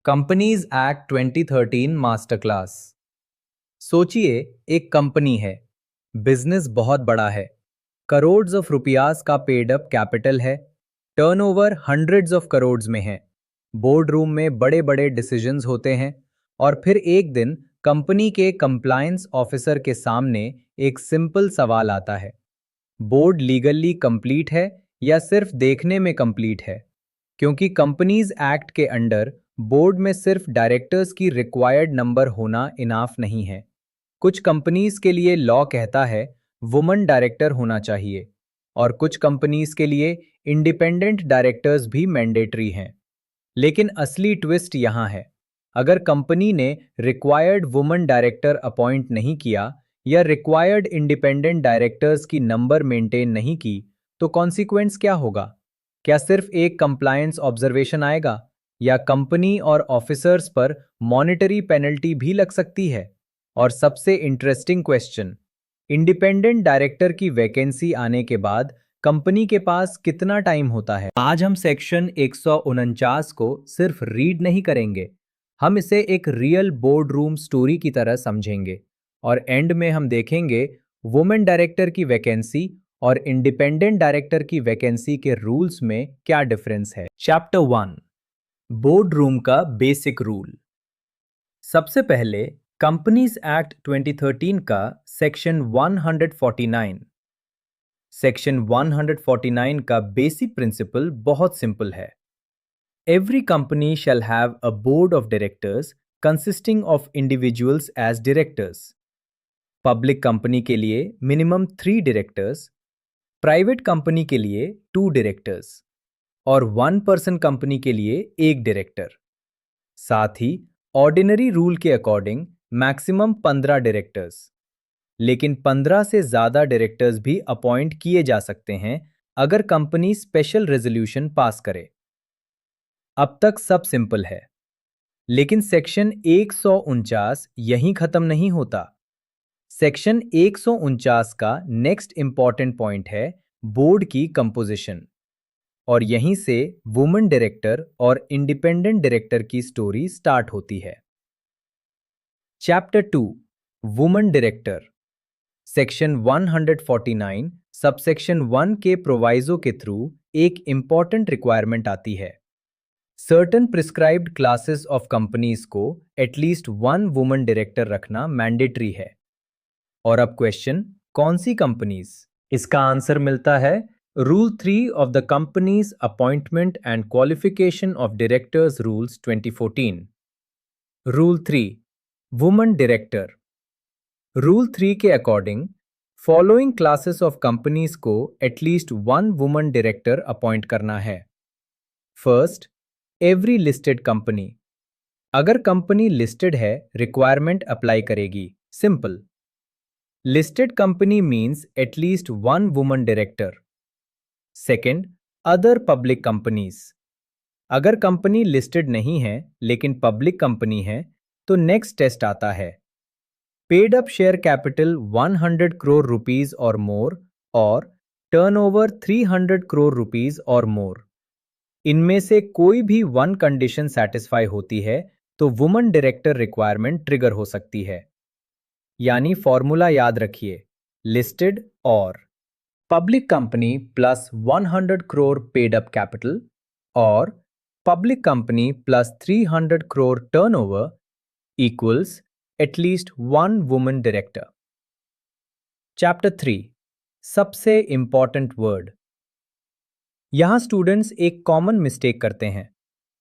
Companies act 2013 master class. सोचिए, एक company है, बिजनेस बहुत बड़ा है, करोड्स ऑफ रुपयास का पेड अप कैपिटल है, टर्नओवर हंड्रेड्स ऑफ करोड्स में है, बोर्ड रूम में बड़े बड़े डिसीजंस होते हैं। और फिर एक दिन कंपनी के कंप्लायंस ऑफिसर के सामने एक सिंपल सवाल आता है। बोर्ड लीगली कंप्लीट है या सिर्फ देखने में कंप्लीट है? क्योंकि कंपनीज एक्ट के अंडर बोर्ड में सिर्फ डायरेक्टर्स की रिक्वायर्ड नंबर होना इनाफ नहीं है। कुछ कंपनीज के लिए लॉ कहता है वुमन डायरेक्टर होना चाहिए, और कुछ कंपनीज के लिए इंडिपेंडेंट डायरेक्टर्स भी मैंडेटरी हैं। लेकिन असली ट्विस्ट यहाँ है, अगर कंपनी ने रिक्वायर्ड वुमन डायरेक्टर अपॉइंट नहीं किया या रिक्वायर्ड इंडिपेंडेंट डायरेक्टर्स की नंबर मेंटेन नहीं की, तो कॉन्सिक्वेंस क्या होगा? क्या सिर्फ एक कंप्लायंस ऑब्जर्वेशन आएगा, या कंपनी और ऑफिसर्स पर मॉनेटरी पेनल्टी भी लग सकती है? और सबसे इंटरेस्टिंग क्वेश्चन, इंडिपेंडेंट डायरेक्टर की वैकेंसी आने के बाद कंपनी के पास कितना टाइम होता है? आज हम सेक्शन 149 को सिर्फ रीड नहीं करेंगे, हम इसे एक रियल बोर्ड रूम स्टोरी की तरह समझेंगे। और एंड में हम देखेंगे वुमेन डायरेक्टर की वैकेंसी और इंडिपेंडेंट डायरेक्टर की वैकेंसी के रूल्स में क्या डिफरेंस है। चैप्टर 1, बोर्ड रूम का बेसिक रूल। सबसे पहले कंपनीज एक्ट 2013 का सेक्शन 149। सेक्शन 149 का बेसिक प्रिंसिपल बहुत सिंपल है। Every company shall have a board of directors consisting of individuals as directors. Public company के लिए मिनिमम 3 डायरेक्टर्स, प्राइवेट कंपनी के लिए 2 डायरेक्टर्स और 1 पर्सन कंपनी के लिए 1 डायरेक्टर। साथ ही ऑर्डिनरी रूल के अकॉर्डिंग मैक्सिमम 15 डायरेक्टर्स, लेकिन 15 से ज्यादा डायरेक्टर्स भी अपॉइंट किए जा सकते हैं अगर कंपनी स्पेशल रेजोल्यूशन पास करे। अब तक सब सिंपल है, लेकिन सेक्शन 149 यहीं खत्म नहीं होता। सेक्शन 149 का नेक्स्ट इंपॉर्टेंट पॉइंट है बोर्ड की कंपोजिशन, और यहीं से वुमेन डायरेक्टर और इंडिपेंडेंट डायरेक्टर की स्टोरी स्टार्ट होती है। Chapter 2, women director. Section 149 subsection 1 के प्रोवाइजो के थ्रू एक इंपॉर्टेंट रिक्वायरमेंट आती है। Certain prescribed classes of companies को एटलीस्ट 1 वुमेन डायरेक्टर रखना मैंडेटरी है। और अब क्वेश्चन, कौन सी कंपनीज? इसका आंसर मिलता है rule 3 of the companies appointment and qualification of directors rules 2014। Rule 3, women director. Rule 3 के according following classes of companies को एटलीस्ट 1 वुमेन डायरेक्टर अपॉइंट करना है। First, every listed company. अगर कंपनी लिस्टेड है, requirement apply करेगी। Simple. Listed company means at least 1 women director. Second, other public companies. अगर company listed नहीं है लेकिन पब्लिक कंपनी है, तो नेक्स्ट टेस्ट आता है paid up share capital 100 crore rupees और मोर, और टर्नओवर 300 करोड़ रुपीज और मोर। इनमें से कोई भी 1 कंडीशन सेटिस्फाई होती है तो वुमेन डायरेक्टर रिक्वायरमेंट ट्रिगर हो सकती है। यानी फॉर्मूला याद रखिए, लिस्टेड और public company plus 100 crore paid up capital, और public company plus 300 crore turnover equals at least 1 women director. Chapter 3, सबसे इंपॉर्टेंट वर्ड। यहां स्टूडेंट्स एक कॉमन मिस्टेक करते हैं।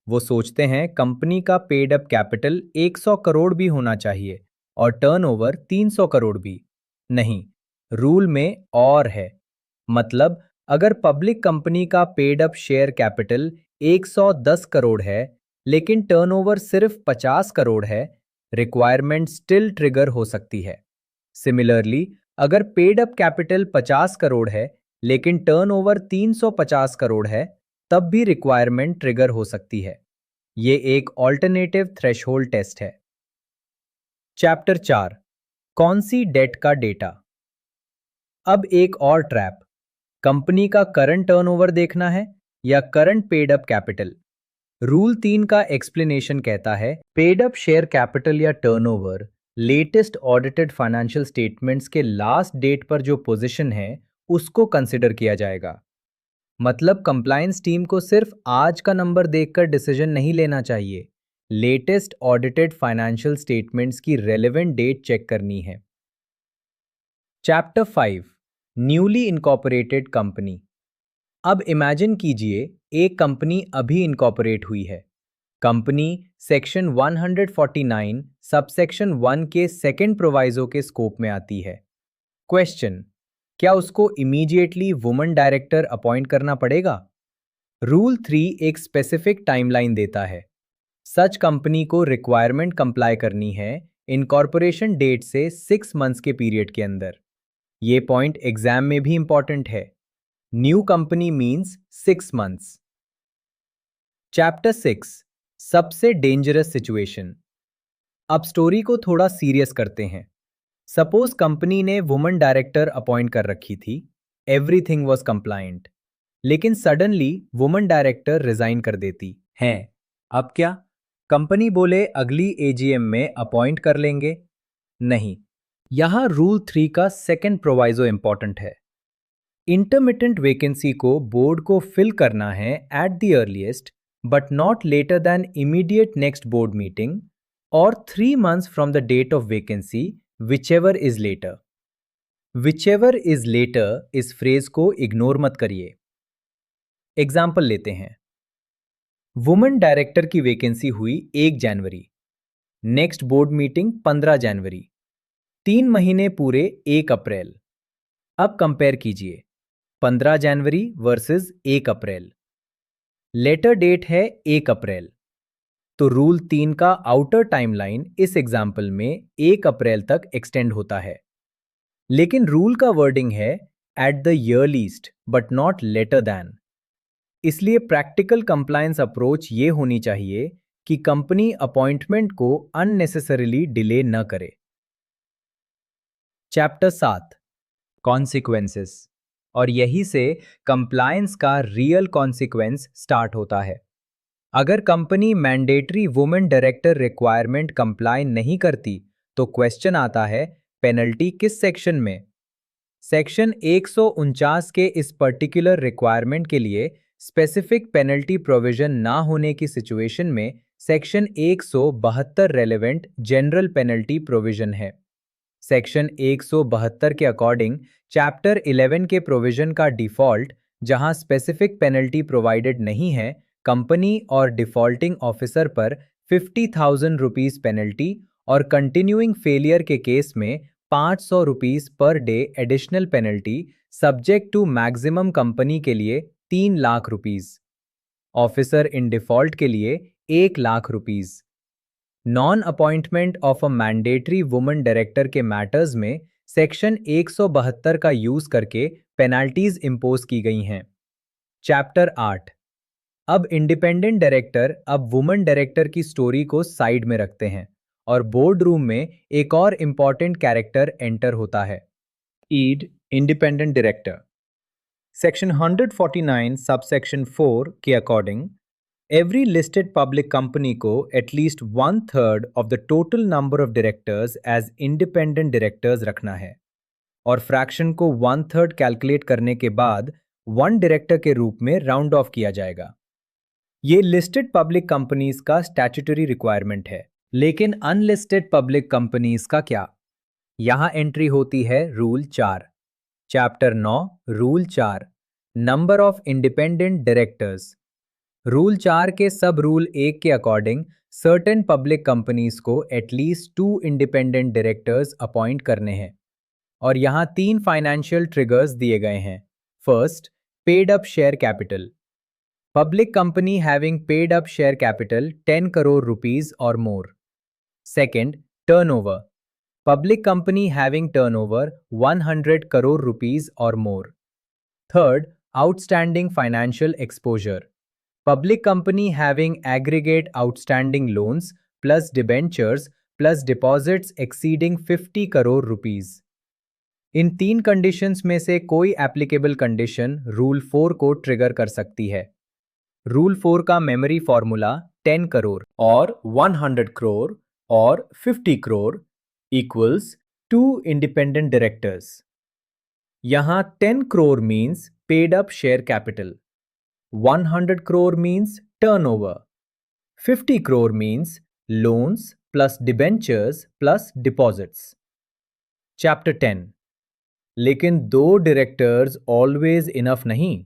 वो सोचते हैं कंपनी का पेड अप कैपिटल 100 करोड़ भी होना चाहिए और टर्नओवर 300 करोड़ भी। नहीं, रूल में और है। मतलब अगर पब्लिक कंपनी का paid up share capital 110 crore है लेकिन टर्नओवर सिर्फ 50 करोड़ है, रिक्वायरमेंट स्टिल ट्रिगर हो सकती है। सिमिलरली, अगर पेड अप कैपिटल 50 करोड़ है लेकिन टर्नओवर 350 करोड़ है, तब भी रिक्वायरमेंट ट्रिगर हो सकती है। ये एक ऑल्टरनेटिव थ्रेशोल्ड टेस्ट है। चैप्टर 4, कौन सी डेट का डेटा। अब एक और ट्रैप, कंपनी का करंट टर्नओवर देखना है या current paid up capital. Rule 3 का एक्सप्लेनेशन कहता है पेड अप शेयर कैपिटल या turnover latest audited financial statements के लास्ट डेट पर जो पोजीशन है उसको कंसिडर किया जाएगा। मतलब कंप्लायंस टीम को सिर्फ आज का नंबर देखकर डिसीजन नहीं लेना चाहिए, लेटेस्ट ऑडिटेड फाइनेंशियल स्टेटमेंट्स की रेलेवेंट डेट चेक करनी है। Chapter 5 newly incorporated company. अब इमेजिन कीजिए एक कंपनी अभी इनकॉर्पोरेट हुई है। कंपनी सेक्शन 149 सबसेक्शन 1 के सेकंड प्रोवाइजो के स्कोप में आती है। क्वेश्चन, क्या उसको इमीडिएटली वुमन डायरेक्टर अपॉइंट करना पड़ेगा? रूल 3 एक स्पेसिफिक टाइमलाइन देता है। सच कंपनी को रिक्वायरमेंट कंप्लाई करनी है इनकॉर्पोरेशन डेट से 6 मंथ्स के पीरियड के अंदर। ये पॉइंट एग्जाम में भी इंपॉर्टेंट है। New company means 6 months. Chapter 6 सबसे डेंजरस सिचुएशन। अब स्टोरी को थोड़ा सीरियस करते हैं। सपोज कंपनी ने वुमन डायरेक्टर अपॉइंट कर रखी थी, एवरीथिंग वाज कंप्लायंट, लेकिन सडनली वुमन डायरेक्टर रिजाइन कर देती है। अब क्या? कंपनी बोले अगली एजीएम में अपॉइंट कर लेंगे? नहीं, यहां रूल 3 का सेकंड प्रोवाइजो इंपॉर्टेंट है। इंटरमिटेंट वैकेंसी को बोर्ड को फिल करना है at the earliest but not later than immediate next board meeting और 3 months from the date of vacancy whichever is later. Whichever is later इस phrase को ignore मत करिए। एग्जाम्पल लेते हैं। वुमेन डायरेक्टर की वैकेंसी हुई 1 जनवरी, नेक्स्ट बोर्ड मीटिंग 15 जनवरी, 3 महीने पूरे 1 अप्रैल। अब कंपेयर कीजिए 15 जनवरी वर्सेस 1 अप्रैल। लेटर डेट है 1 अप्रैल, तो रूल 3 का आउटर टाइमलाइन इस एग्जाम्पल में 1 अप्रैल तक एक्सटेंड होता है। लेकिन रूल का वर्डिंग है at the earliest but not later than. इसलिए प्रैक्टिकल कंप्लायंस अप्रोच ये होनी चाहिए कि कंपनी अपॉइंटमेंट को अननेसेसरीली डिले न करे। Chapter 7 consequences. और यही से कंप्लायंस का रियल कॉन्सिक्वेंस स्टार्ट होता है। अगर company mandatory women director requirement comply नहीं करती तो क्वेश्चन आता है पेनल्टी किस सेक्शन में? सेक्शन 149 के इस पर्टिकुलर रिक्वायरमेंट के लिए स्पेसिफिक पेनल्टी प्रोविजन ना होने की सिचुएशन में section 172 relevant general penalty provision है। सेक्शन 172 के अकॉर्डिंग चैप्टर 11 के प्रोविजन का डिफॉल्ट, जहां स्पेसिफिक पेनल्टी प्रोवाइडेड नहीं है, कंपनी और डिफॉल्टिंग ऑफिसर पर 50,000 रुपीज पेनल्टी और कंटिन्यूइंग फेलियर के केस में 500 rupees per day additional penalty subject to maximum company के लिए 3 lakh rupees, officer in default के लिए 1 lakh rupees. Non appointment of a mandatory woman director के मैटर्स में सेक्शन 172 का यूज करके पेनाल्टीज इंपोज की गई हैं। चैप्टर 8। अब इंडिपेंडेंट डायरेक्टर अब वुमन डायरेक्टर की स्टोरी को साइड में रखते हैं और बोर्ड रूम में एक और इंपॉर्टेंट कैरेक्टर एंटर होता है, ID independent director. Section 149 subsection 4 के according every listed public company को at least 1/3 of the total number of directors as independent directors रखना है और फ्रैक्शन को 1/3 कैलकुलेट करने के बाद 1 डायरेक्टर के रूप में राउंड ऑफ किया जाएगा। ये लिस्टेड पब्लिक कंपनीज का स्टैट्यूटरी रिक्वायरमेंट है, लेकिन अनलिस्टेड पब्लिक कंपनीज का क्या? यहां एंट्री होती है rule 4। Chapter 9 rule 4 number of independent directors. Rule 4 के सब रूल 1 के अकॉर्डिंग सर्टेन पब्लिक कंपनीज को एटलीस्ट 2 इंडिपेंडेंट डायरेक्टर्स अपॉइंट करने हैं और यहां 3 फाइनेंशियल ट्रिगर्स दिए गए हैं। First, paid up share capital. Public company having paid up share capital 10 crore rupees और more. Second, turnover. Public company having turnover 100 crore rupees और more. Third, outstanding financial exposure. Public company having aggregate outstanding loans plus debentures plus deposits exceeding 50 crore rupees. इन 3 conditions में से कोई applicable condition rule 4 को trigger कर सकती है। रूल 4 का मेमोरी फॉर्मूला 10 करोड़ और 100 करोड़ और 50 करोड़ इक्वल्स 2 इंडिपेंडेंट डायरेक्टर्स। यहां 10 crore means paid up share capital, 100 crore means turnover, 50 crore means loans plus debentures plus deposits. Chapter 10। लेकिन 2 डायरेक्टर्स ऑलवेज इनफ नहीं।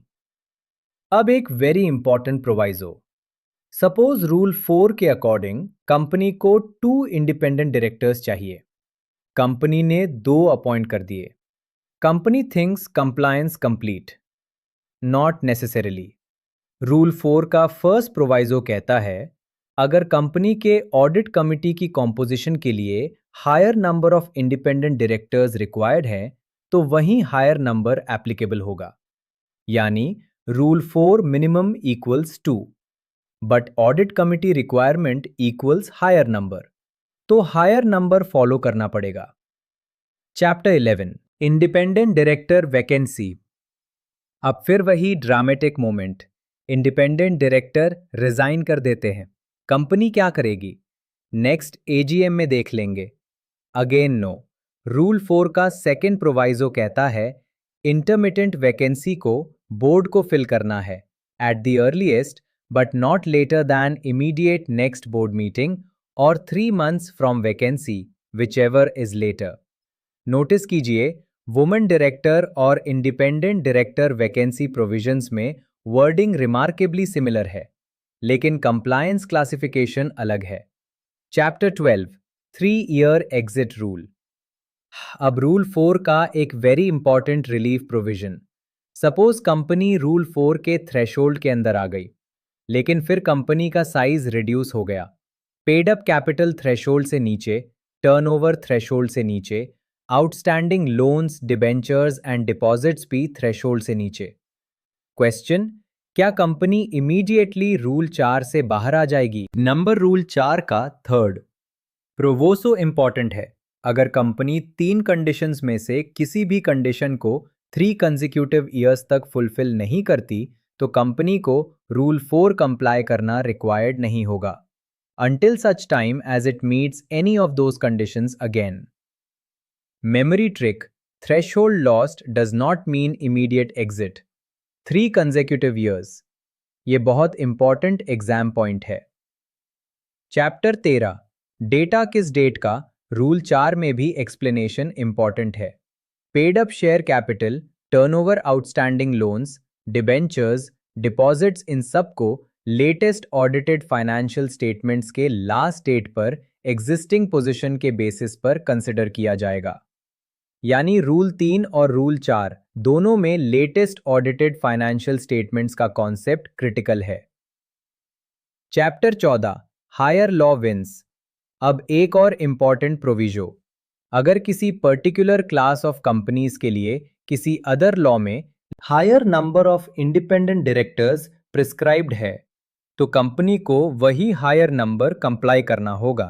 अब एक very important proviso. Suppose rule 4 के अकॉर्डिंग कंपनी को 2 इंडिपेंडेंट डायरेक्टर्स चाहिए। कंपनी ने 2 अपॉइंट कर दिए। Company thinks compliance complete. Not necessarily. Rule 4 का फर्स्ट प्रोवाइजो कहता है, अगर कंपनी के ऑडिट कमिटी की कॉम्पोजिशन के लिए higher number of independent directors required है तो वहीं हायर नंबर एप्लीकेबल होगा। यानी rule 4 minimum equals 2 but audit committee requirement equals higher number, तो हायर नंबर फॉलो करना पड़ेगा। Chapter 11 independent director vacancy. अब फिर वही dramatic moment. Independent director resign कर देते हैं। कंपनी क्या करेगी? नेक्स्ट एजीएम में देख लेंगे। Again no. रूल 4 का सेकेंड प्रोवाइजो कहता है, इंटरमिटेंट वैकेंसी को बोर्ड को फिल करना है at the earliest but not later than immediate next board meeting और 3 months from vacancy whichever is later. Notice कीजिए, वुमेन डायरेक्टर और इंडिपेंडेंट डायरेक्टर वैकेंसी प्रोविजंस में वर्डिंग रिमार्केबली सिमिलर है, लेकिन कंप्लायंस क्लासिफिकेशन अलग है। Chapter 12 3-year exit rule. अब rule 4 का एक very important relief provision. Suppose company rule 4 के थ्रेशोल्ड के अंदर आ गई, लेकिन फिर कंपनी का साइज रिड्यूस हो गया। पेड अप कैपिटल थ्रेशोल्ड से नीचे, टर्नओवर थ्रेशोल्ड से नीचे, outstanding loans, debentures and deposits भी थ्रेशोल्ड से नीचे। क्वेश्चन, क्या कंपनी इमीडिएटली रूल 4 से बाहर आ जाएगी? नंबर रूल 4 का थर्ड प्रोवोसो इंपॉर्टेंट है। अगर कंपनी 3 कंडीशंस में से किसी भी कंडीशन को 3 कंसेक्यूटिव ईयर्स तक फुलफिल नहीं करती तो कंपनी को रूल 4 कंप्लाई करना रिक्वायर्ड नहीं होगा until such time as it meets any of those conditions again. Memory trick: threshold lost does not mean immediate exit. 3 consecutive years. ये बहुत इंपॉर्टेंट एग्जाम पॉइंट है। चैप्टर 13 डेटा किस date का, rule 4 में भी एक्सप्लेनेशन इंपॉर्टेंट है। Paid up share capital, turnover, outstanding loans, debentures, deposits, इन सब को लेटेस्ट ऑडिटेड फाइनेंशियल स्टेटमेंट्स के लास्ट डेट पर एग्जिस्टिंग पोजीशन के बेसिस पर कंसिडर किया जाएगा। यानी रूल 3 और रूल 4 दोनों में लेटेस्ट ऑडिटेड फाइनेंशियल स्टेटमेंट्स का कॉन्सेप्ट क्रिटिकल है। Chapter 14 higher law wins. अब एक और इंपॉर्टेंट प्रोविजो। अगर किसी पर्टिकुलर क्लास ऑफ कंपनीज के लिए किसी अदर लॉ में higher number of independent directors prescribed है तो कंपनी को वही हायर नंबर कंप्लाई करना होगा।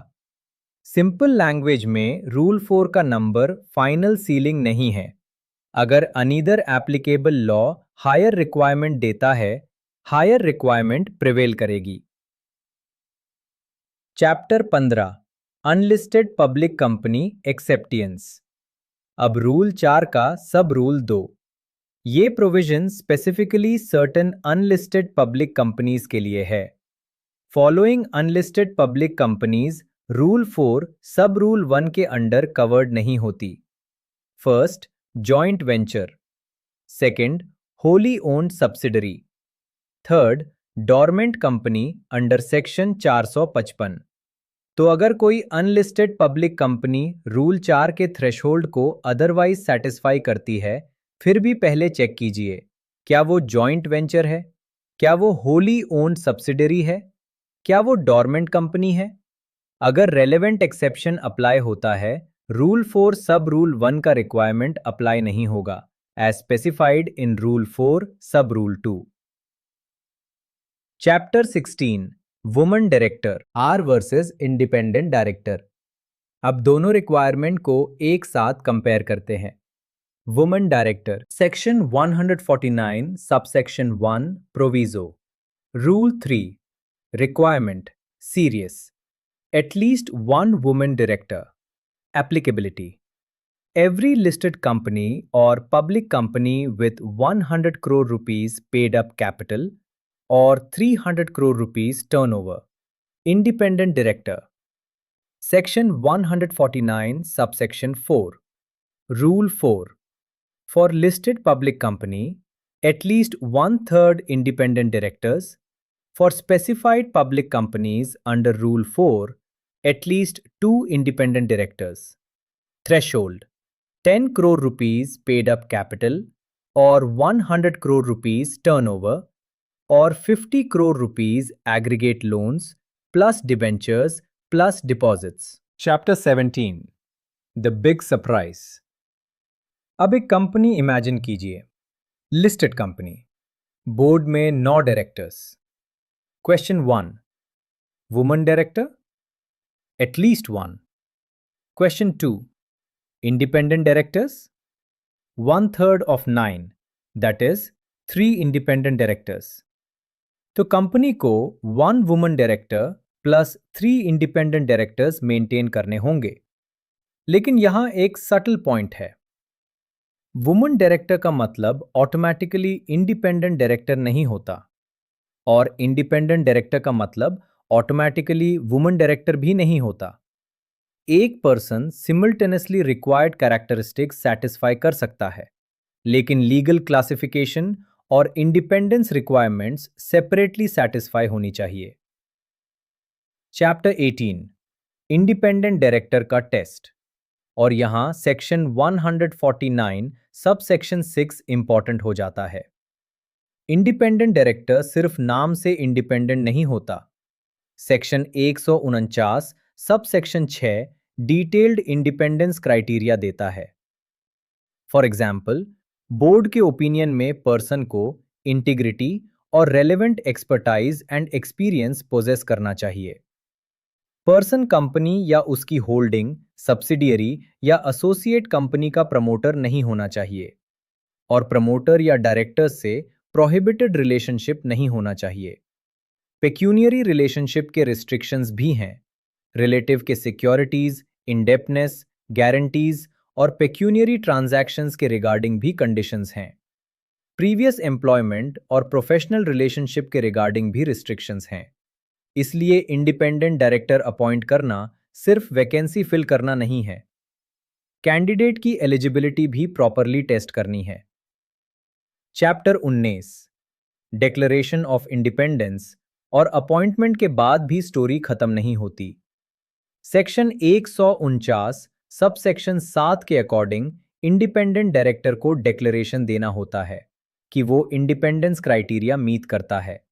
सिंपल लैंग्वेज में रूल 4 का नंबर फाइनल सीलिंग नहीं है। अगर another applicable law higher requirement देता है, हायर रिक्वायरमेंट प्रिवेल करेगी। Chapter 15 unlisted public company exceptions. अब रूल 4 का सब रूल 2। ये provision specifically certain unlisted public companies के लिए है। Following unlisted public companies rule 4 sub rule 1 के अंडर कवर्ड नहीं होती। First, joint venture. Second, wholly owned subsidiary. Third, dormant company under section 455। तो अगर कोई अनलिस्टेड पब्लिक कंपनी रूल 4 के थ्रेशोल्ड को अदरवाइज सेटिस्फाई करती है, फिर भी पहले चेक कीजिए, क्या वो जॉइंट वेंचर है, क्या वो होली ओन्ड सब्सिडरी है, क्या वो डॉर्मेंट कंपनी है। अगर रेलेवेंट एक्सेप्शन अप्लाई होता है, रूल 4 सब रूल 1 का रिक्वायरमेंट अप्लाई नहीं होगा as specified in rule 4 sub rule 2। Chapter 16 woman director R versus independent director. अब दोनों रिक्वायरमेंट को एक साथ कंपेयर करते हैं। Woman director, section 149 subsection 1 proviso. Rule 3. Requirement. Serious. At least one woman director. Applicability. Every listed company or public company with 100 crore rupees paid up capital or 300 crore rupees turnover. Independent director. Section 149, subsection 4. Rule 4. For listed public company, at least one-third independent directors. For specified public companies under Rule 4, at least 2 independent directors. Threshold. 10 crore rupees paid up capital or 100 crore rupees turnover or 50 crore rupees aggregate loans plus debentures plus deposits. Chapter 17. The Big Surprise. अब एक company imagine कीजिए, listed company, board में 9 directors. Question 1. Woman director? At least one. Question 2. Independent directors? 1/3 of 9, that is 3 independent directors. तो company को 1 woman director plus 3 independent directors maintain करने होंगे. लेकिन यहां एक सटल पॉइंट है. वुमन डायरेक्टर का मतलब ऑटोमेटिकली इंडिपेंडेंट डायरेक्टर नहीं होता और इंडिपेंडेंट डायरेक्टर का मतलब ऑटोमेटिकली वुमन डायरेक्टर भी नहीं होता. एक person simultaneously required characteristics satisfy कर सकता है, लेकिन लीगल क्लासिफिकेशन और इंडिपेंडेंस रिक्वायरमेंट्स सेपरेटली सेटिस्फाई होनी चाहिए. चैप्टर 18. इंडिपेंडेंट डायरेक्टर का टेस्ट. और यहां सेक्शन 149 सब सेक्शन 6 इंपॉर्टेंट हो जाता है. इंडिपेंडेंट डायरेक्टर सिर्फ नाम से इंडिपेंडेंट नहीं होता. Section 149 sub section 6 detailed independence criteria देता है. फॉर एग्जाम्पल, बोर्ड के ओपिनियन में पर्सन को इंटीग्रिटी और relevant expertise and experience possess करना चाहिए. पर्सन कंपनी या उसकी होल्डिंग, सब्सिडियरी या एसोसिएट कंपनी का प्रमोटर नहीं होना चाहिए और प्रमोटर या डायरेक्टर से प्रोहिबिटेड रिलेशनशिप नहीं होना चाहिए. पेक्यूनियरी रिलेशनशिप के रिस्ट्रिक्शंस भी हैं. रिलेटिव के सिक्योरिटीज, इंडेप्टनेस, गारंटीज और पेक्यूनियरी ट्रांजैक्शंस के रिगार्डिंग भी कंडीशंस हैं. प्रीवियस एम्प्लॉयमेंट और प्रोफेशनल रिलेशनशिप के रिगार्डिंग भी रिस्ट्रिक्शंस हैं. इसलिए इंडिपेंडेंट डायरेक्टर अपॉइंट करना सिर्फ वैकेंसी फिल करना नहीं है. कैंडिडेट की एलिजिबिलिटी भी प्रॉपरली टेस्ट करनी है. चैप्टर 19. Declaration of independence. और अपॉइंटमेंट के बाद भी स्टोरी खत्म नहीं होती. सेक्शन 149 सब सेक्शन 7 के अकॉर्डिंग इंडिपेंडेंट डायरेक्टर को डिक्लेरेशन देना होता है कि वो इंडिपेंडेंस क्राइटेरिया मीट करता है.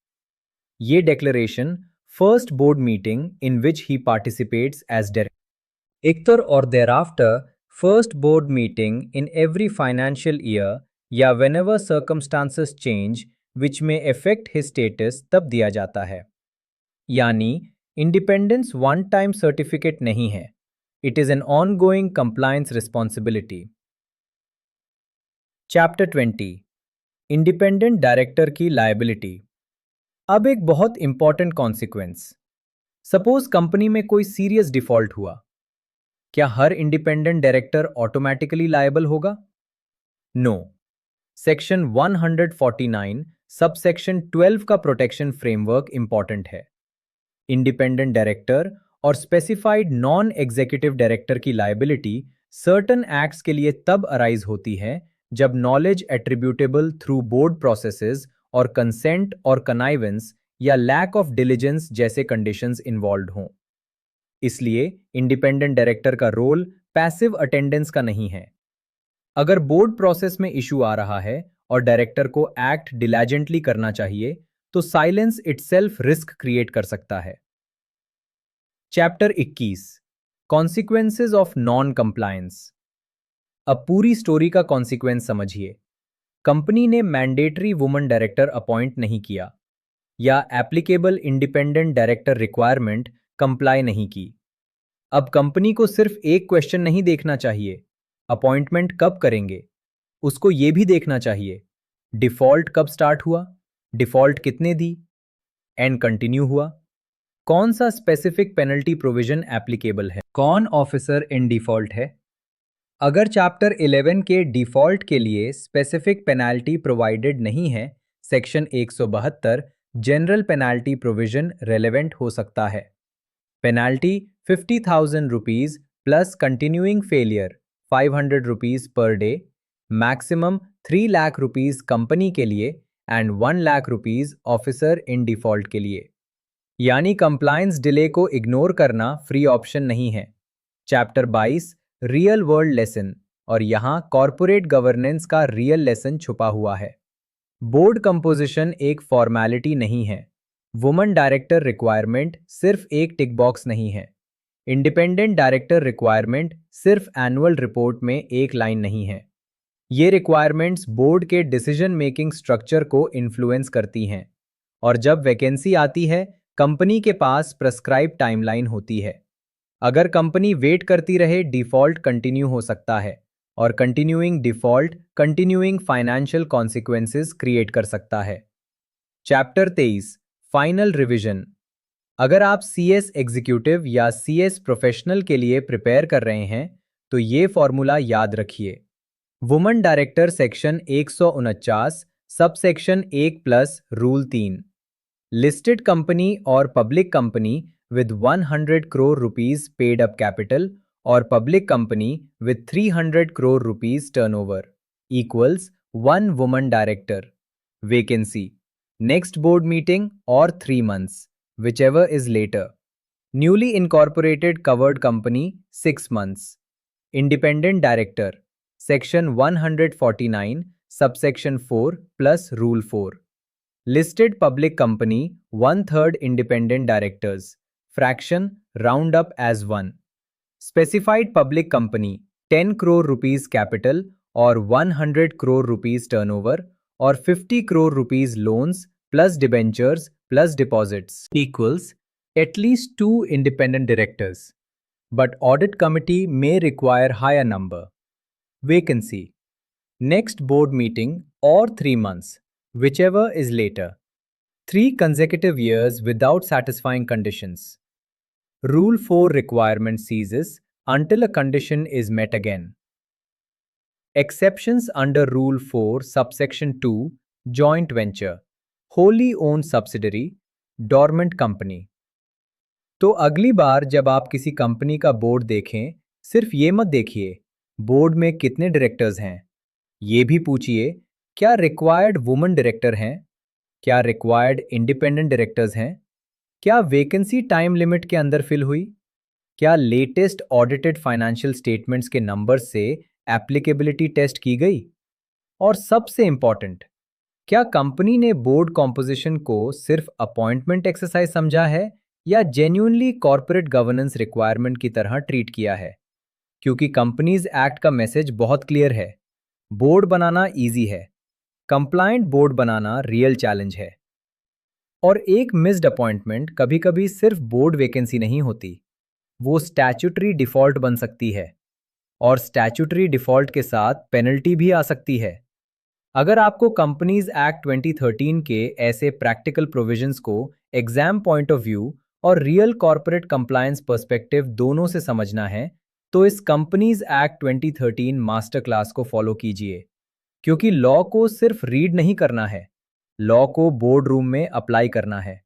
ये declaration first board meeting in which he participates as director इक्तर और thereafter first board meeting in every financial year या whenever circumstances change which may affect his status तब दिया जाता है. यानी इंडिपेंडेंस वन टाइम सर्टिफिकेट नहीं है. It is an ongoing compliance responsibility. Chapter 20. Independent director की लायबिलिटी. अब एक बहुत इंपॉर्टेंट कॉन्सिक्वेंस. सपोज कंपनी में कोई सीरियस डिफॉल्ट हुआ. क्या हर इंडिपेंडेंट डायरेक्टर ऑटोमेटिकली लायबल होगा? नो. सेक्शन 149 सब सेक्शन 12 का प्रोटेक्शन फ्रेमवर्क इंपॉर्टेंट है. इंडिपेंडेंट डायरेक्टर और स्पेसिफाइड नॉन एग्जीक्यूटिव डायरेक्टर की लायबिलिटी सर्टन एक्ट्स के लिए तब अराइज होती है जब knowledge attributable through board processes और कंसेंट और कनाइवेंस या लैक ऑफ डिलिजेंस जैसे कंडीशंस इन्वॉल्व हों. इसलिए इंडिपेंडेंट डायरेक्टर का रोल पैसिव अटेंडेंस का नहीं है. अगर बोर्ड प्रोसेस में इशू आ रहा है और डायरेक्टर को एक्ट डिलिजेंटली करना चाहिए तो साइलेंस इटसेल्फ रिस्क क्रिएट कर सकता है. Chapter 21. Consequences of non compliance. अब पूरी स्टोरी का कॉन्सिक्वेंस समझिए. कंपनी ने मैंडेटरी वुमन डायरेक्टर अपॉइंट नहीं किया या applicable independent director requirement comply नहीं की. अब कंपनी को सिर्फ एक क्वेश्चन नहीं देखना चाहिए, अपॉइंटमेंट कब करेंगे. उसको यह भी देखना चाहिए डिफॉल्ट कब स्टार्ट हुआ, डिफॉल्ट कितने दी, एंड कंटिन्यू हुआ। कौन सा स्पेसिफिक पेनल्टी प्रोविजन एप्लीकेबल है? कौन ऑफिसर इन डिफॉल्ट है? अगर चैप्टर 11 के डिफॉल्ट के लिए स्पेसिफिक पेनाल्टी प्रोवाइडेड नहीं है, section 172 general penalty provision relevant हो सकता है। Penalty 50,000 rupees plus continuing failure 500 rupees per day, maximum 3 lakh rupees company के लिए and 1 lakh rupees officer in default के लिए। यानी कंप्लायंस डिले को इग्नोर करना फ्री ऑप्शन नहीं है। चैप्टर 22 रियल वर्ल्ड लेसन, और यहाँ कॉर्पोरेट गवर्नेंस का रियल लेसन छुपा हुआ है। बोर्ड कंपोजिशन एक फॉर्मेलिटी नहीं है। वुमन डायरेक्टर रिक्वायरमेंट सिर्फ एक टिक बॉक्स नहीं है। इंडिपेंडेंट डायरेक्टर रिक्वायरमेंट सिर्फ एनुअल रिपोर्ट में एक लाइन नहीं है। ये रिक्वायरमेंट्स बोर्ड के डिसीजन मेकिंग स्ट्रक्चर को इन्फ्लुएंस करती हैं, और जब वैकेंसी आती है कंपनी के पास प्रेस्क्राइब टाइमलाइन होती है। अगर कंपनी वेट करती रहे डिफॉल्ट कंटिन्यू हो सकता है, और continuing default continuing financial consequences create कर सकता है। Chapter 23 final revision. अगर आप सीएस एग्जीक्यूटिव या सीएस प्रोफेशनल के लिए प्रिपेयर कर रहे हैं तो ये फॉर्मूला याद रखिए। Woman director section 149 subsection 1 plus rule 3। Listed company और public company with 100 crore rupees paid up capital or public company with 300 crore rupees turnover equals 1 woman director. Vacancy next board meeting or 3 months, whichever is later. Newly incorporated covered company 6 months. Independent director section 149 subsection 4 plus rule 4. Listed public company 1/3 independent directors. Fraction round up as 1. Specified public company 10 crore rupees capital or 100 crore rupees turnover or 50 crore rupees loans plus debentures plus deposits equals at least 2 independent directors. But audit committee may require higher number. Vacancy next board meeting or 3 months, whichever is later. 3 consecutive years without satisfying conditions. Rule 4 requirement ceases until a condition is met again. Exceptions under Rule 4 subsection 2 joint venture, wholly owned subsidiary, dormant company. तो अगली बार जब आप किसी company का board देखें, सिर्फ ये मत देखिए बोर्ड में कितने डायरेक्टर्स हैं, ये भी पूछिए क्या रिक्वायर्ड वुमन डायरेक्टर हैं, क्या रिक्वायर्ड इंडिपेंडेंट डायरेक्टर्स हैं, क्या वैकेंसी टाइम लिमिट के अंदर फिल हुई, क्या लेटेस्ट ऑडिटेड फाइनेंशियल स्टेटमेंट्स के नंबर्स से एप्लीकेबिलिटी टेस्ट की गई, और सबसे इंपॉर्टेंट, क्या कंपनी ने बोर्ड कॉम्पोजिशन को सिर्फ अपॉइंटमेंट एक्सरसाइज समझा है या जेन्युइनली कॉर्पोरेट गवर्नेंस रिक्वायरमेंट की तरह ट्रीट किया है। क्योंकि कंपनीज एक्ट का मैसेज बहुत क्लियर है, बोर्ड बनाना इजी है, कंप्लायंट बोर्ड बनाना रियल चैलेंज है। और एक मिस्ड अपॉइंटमेंट कभी कभी सिर्फ बोर्ड वैकेंसी नहीं होती, वो स्टैट्यूटरी डिफॉल्ट बन सकती है, और स्टैट्यूटरी डिफॉल्ट के साथ पेनल्टी भी आ सकती है। अगर आपको कंपनीज एक्ट 2013 के ऐसे प्रैक्टिकल प्रोविजंस को एग्जाम पॉइंट ऑफ व्यू और रियल कॉर्पोरेट कंप्लायंस पर्सपेक्टिव दोनों से समझना है तो इस कंपनीज एक्ट 2013 मास्टर क्लास को फॉलो कीजिए, क्योंकि लॉ को सिर्फ रीड नहीं करना है, लॉ को बोर्ड रूम में अप्लाई करना है।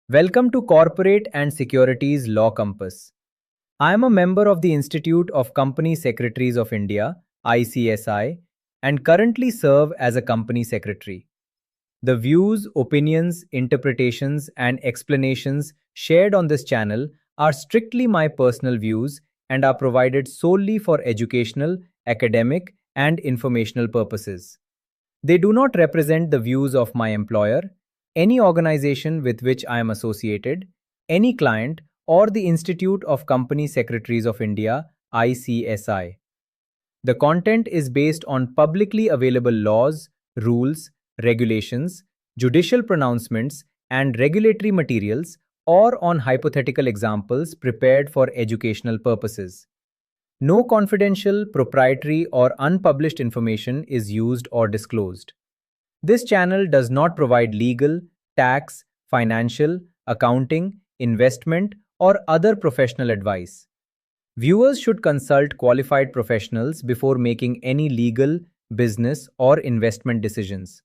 Welcome to Corporate and Securities Law Compass. I am a member of the Institute of Company Secretaries of India, ICSI, and currently serve as a company secretary. The views, opinions, interpretations, and explanations shared on this channel are strictly my personal views and are provided solely for educational, academic, and informational purposes. They do not represent the views of my employer, any organization with which I am associated, any client, or the Institute of Company Secretaries of India, ICSI. The content is based on publicly available laws, rules, regulations, judicial pronouncements, and regulatory materials, or on hypothetical examples prepared for educational purposes. No confidential, proprietary, or unpublished information is used or disclosed. This channel does not provide legal, tax, financial, accounting, investment, or other professional advice. Viewers should consult qualified professionals before making any legal, business, or investment decisions.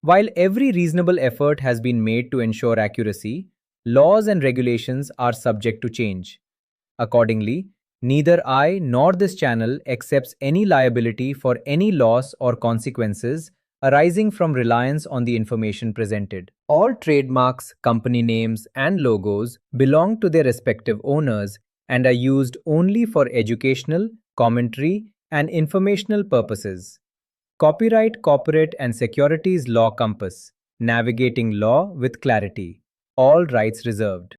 While every reasonable effort has been made to ensure accuracy, laws and regulations are subject to change. Accordingly, neither I nor this channel accepts any liability for any loss or consequences arising from reliance on the information presented. All trademarks, company names, and logos belong to their respective owners and are used only for educational, commentary, and informational purposes. Copyright, Corporate and Securities Law Compass. Navigating law with clarity. All rights reserved.